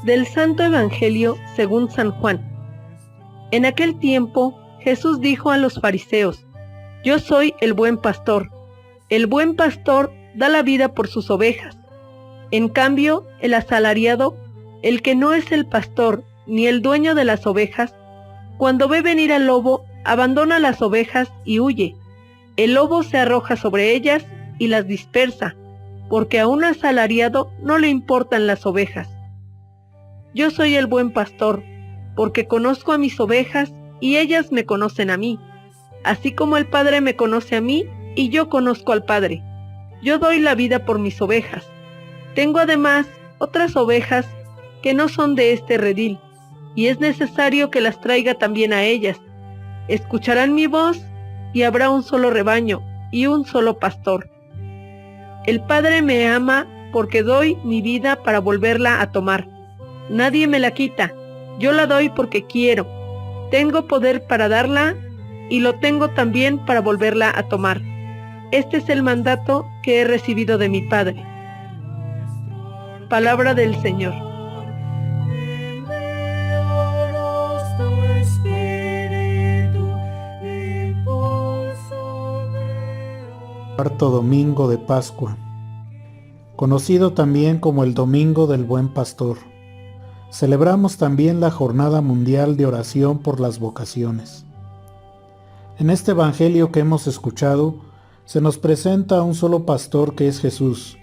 Del Santo Evangelio según San Juan. En aquel tiempo, Jesús dijo a los fariseos: Yo soy el buen pastor. El buen pastor da la vida por sus ovejas. En cambio, el asalariado, el que no es el pastor ni el dueño de las ovejas, cuando ve venir al lobo, abandona las ovejas y huye. El lobo se arroja sobre ellas y las dispersa, porque a un asalariado no le importan las ovejas. Yo soy el buen pastor, porque conozco a mis ovejas y ellas me conocen a mí, así como el Padre me conoce a mí y yo conozco al Padre. Yo doy la vida por mis ovejas. Tengo además otras ovejas que no son de este redil, y es necesario que las traiga también a ellas. Escucharán mi voz y habrá un solo rebaño y un solo pastor. El Padre me ama porque doy mi vida para volverla a tomar. Nadie me la quita, yo la doy porque quiero. Tengo poder para darla y lo tengo también para volverla a tomar. Este es el mandato que he recibido de mi Padre. Palabra del Señor. Cuarto domingo de Pascua, conocido también como el Domingo del Buen Pastor. Celebramos también la Jornada Mundial de Oración por las Vocaciones. En este Evangelio que hemos escuchado, se nos presenta un solo pastor que es Jesús.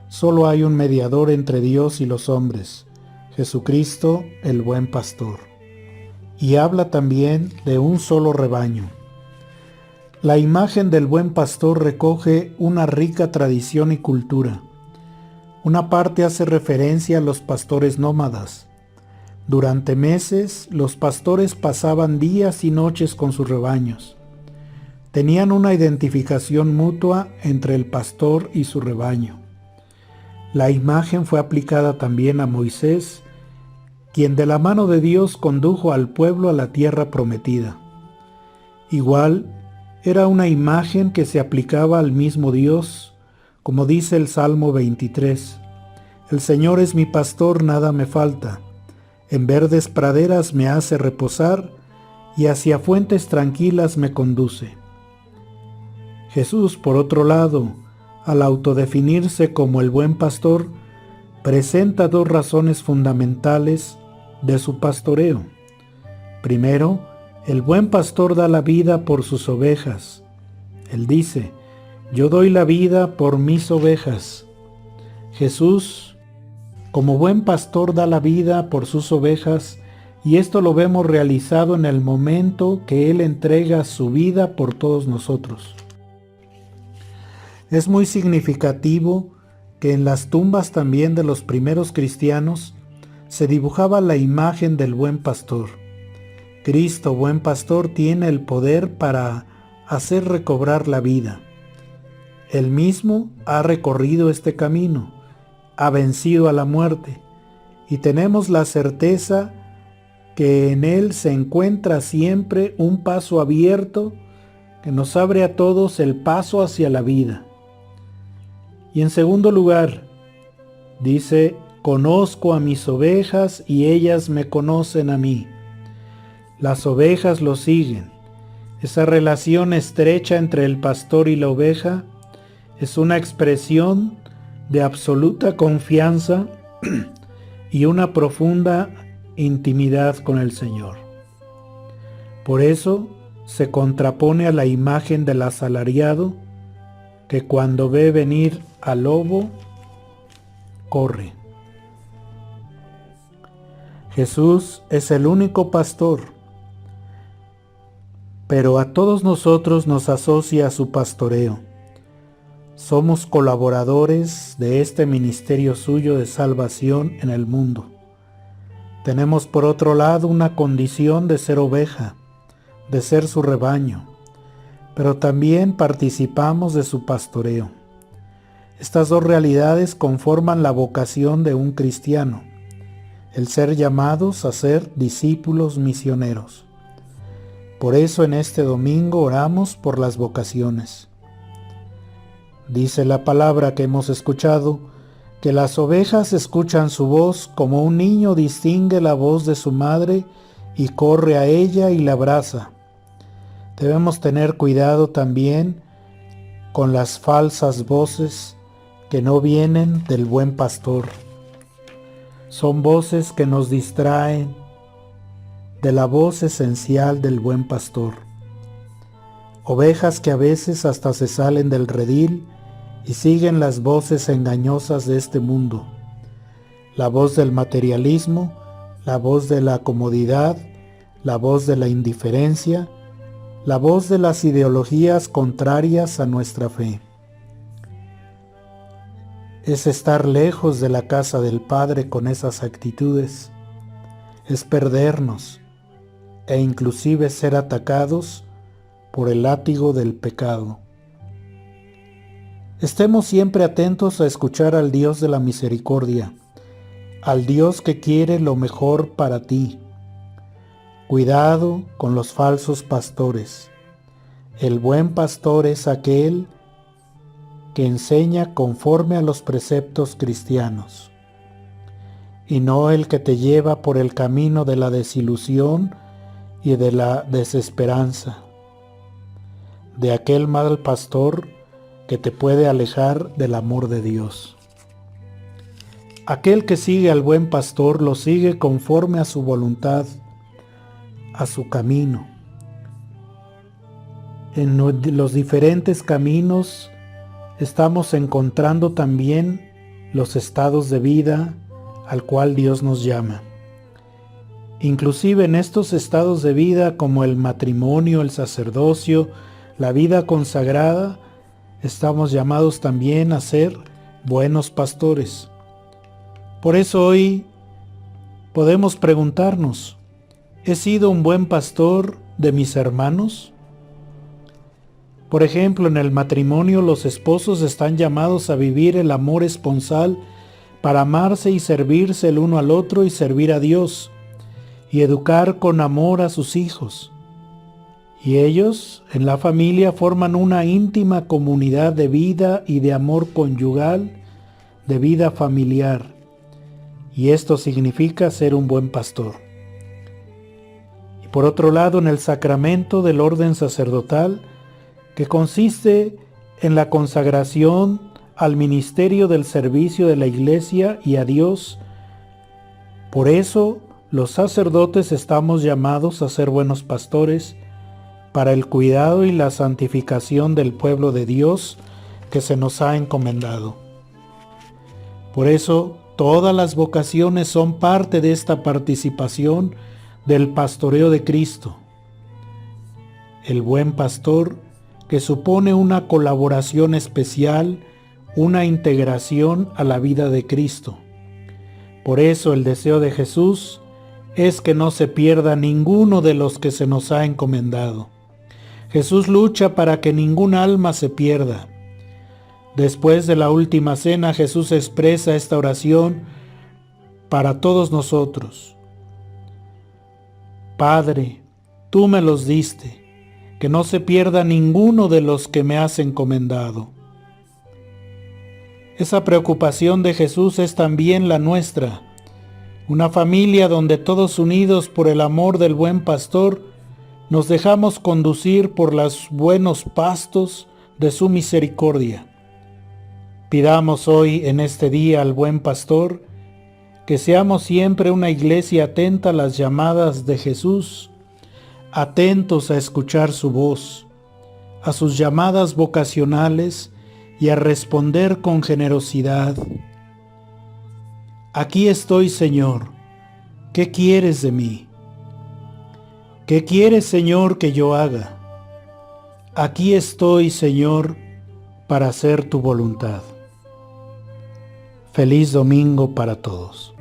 Solo hay un mediador entre Dios y los hombres, Jesucristo, el Buen Pastor. Y habla también de un solo rebaño. La imagen del Buen Pastor recoge una rica tradición y cultura. Una parte hace referencia a los pastores nómadas. Durante meses, los pastores pasaban días y noches con sus rebaños. Tenían una identificación mutua entre el pastor y su rebaño. La imagen fue aplicada también a Moisés, quien de la mano de Dios condujo al pueblo a la tierra prometida. Igual, era una imagen que se aplicaba al mismo Dios, como dice el Salmo 23, El Señor es mi pastor, nada me falta. En verdes praderas me hace reposar y hacia fuentes tranquilas me conduce. Jesús, por otro lado, al autodefinirse como el buen pastor, presenta dos razones fundamentales de su pastoreo. Primero, el buen pastor da la vida por sus ovejas. Él dice: Yo doy la vida por mis ovejas. Jesús, como buen pastor, da la vida por sus ovejas, y esto lo vemos realizado en el momento que Él entrega su vida por todos nosotros. Es muy significativo que en las tumbas también de los primeros cristianos se dibujaba la imagen del buen pastor. Cristo, buen pastor, tiene el poder para hacer recobrar la vida. Él mismo ha recorrido este camino, ha vencido a la muerte, y tenemos la certeza que en Él se encuentra siempre un paso abierto que nos abre a todos el paso hacia la vida. Y en segundo lugar, dice: Conozco a mis ovejas y ellas me conocen a mí. Las ovejas lo siguen. Esa relación estrecha entre el pastor y la oveja es una expresión de absoluta confianza y una profunda intimidad con el Señor. Por eso se contrapone a la imagen del asalariado que cuando ve venir al lobo, corre. Jesús es el único pastor, pero a todos nosotros nos asocia a su pastoreo. Somos colaboradores de este ministerio suyo de salvación en el mundo. Tenemos por otro lado una condición de ser oveja, de ser su rebaño, pero también participamos de su pastoreo. Estas dos realidades conforman la vocación de un cristiano, el ser llamados a ser discípulos misioneros. Por eso en este domingo oramos por las vocaciones. Dice la palabra que hemos escuchado que las ovejas escuchan su voz como un niño distingue la voz de su madre y corre a ella y la abraza. Debemos tener cuidado también con las falsas voces que no vienen del buen pastor. Son voces que nos distraen de la voz esencial del buen pastor. Ovejas que a veces hasta se salen del redil y siguen las voces engañosas de este mundo. La voz del materialismo, la voz de la comodidad, la voz de la indiferencia, la voz de las ideologías contrarias a nuestra fe. Es estar lejos de la casa del Padre con esas actitudes. Es perdernos e inclusive ser atacados por el látigo del pecado. Estemos siempre atentos a escuchar al Dios de la misericordia, al Dios que quiere lo mejor para ti. Cuidado con los falsos pastores. El buen pastor es aquel que enseña conforme a los preceptos cristianos, y no el que te lleva por el camino de la desilusión y de la desesperanza, de aquel mal pastor que te puede alejar del amor de Dios. Aquel que sigue al buen pastor lo sigue conforme a su voluntad, a su camino. En los diferentes caminos estamos encontrando también los estados de vida al cual Dios nos llama. Inclusive en estos estados de vida como el matrimonio, el sacerdocio, la vida consagrada, estamos llamados también a ser buenos pastores. Por eso hoy podemos preguntarnos, ¿he sido un buen pastor de mis hermanos? Por ejemplo, en el matrimonio los esposos están llamados a vivir el amor esponsal para amarse y servirse el uno al otro y servir a Dios y educar con amor a sus hijos. Y ellos, en la familia, forman una íntima comunidad de vida y de amor conyugal, de vida familiar. Y esto significa ser un buen pastor. Y por otro lado, en el sacramento del orden sacerdotal, que consiste en la consagración al ministerio del servicio de la Iglesia y a Dios. Por eso, los sacerdotes estamos llamados a ser buenos pastores para el cuidado y la santificación del pueblo de Dios que se nos ha encomendado. Por eso, todas las vocaciones son parte de esta participación del pastoreo de Cristo. El buen pastor, que supone una colaboración especial, una integración a la vida de Cristo. Por eso el deseo de Jesús es que no se pierda ninguno de los que se nos ha encomendado. Jesús lucha para que ningún alma se pierda. Después de la última cena, Jesús expresa esta oración para todos nosotros. Padre, tú me los diste, que no se pierda ninguno de los que me has encomendado. Esa preocupación de Jesús es también la nuestra, una familia donde todos unidos por el amor del buen pastor, nos dejamos conducir por los buenos pastos de su misericordia. Pidamos hoy en este día al buen pastor que seamos siempre una iglesia atenta a las llamadas de Jesús, atentos a escuchar su voz, a sus llamadas vocacionales y a responder con generosidad. Aquí estoy, Señor, ¿qué quieres de mí? ¿Qué quieres, Señor, que yo haga? Aquí estoy, Señor, para hacer tu voluntad. Feliz domingo para todos.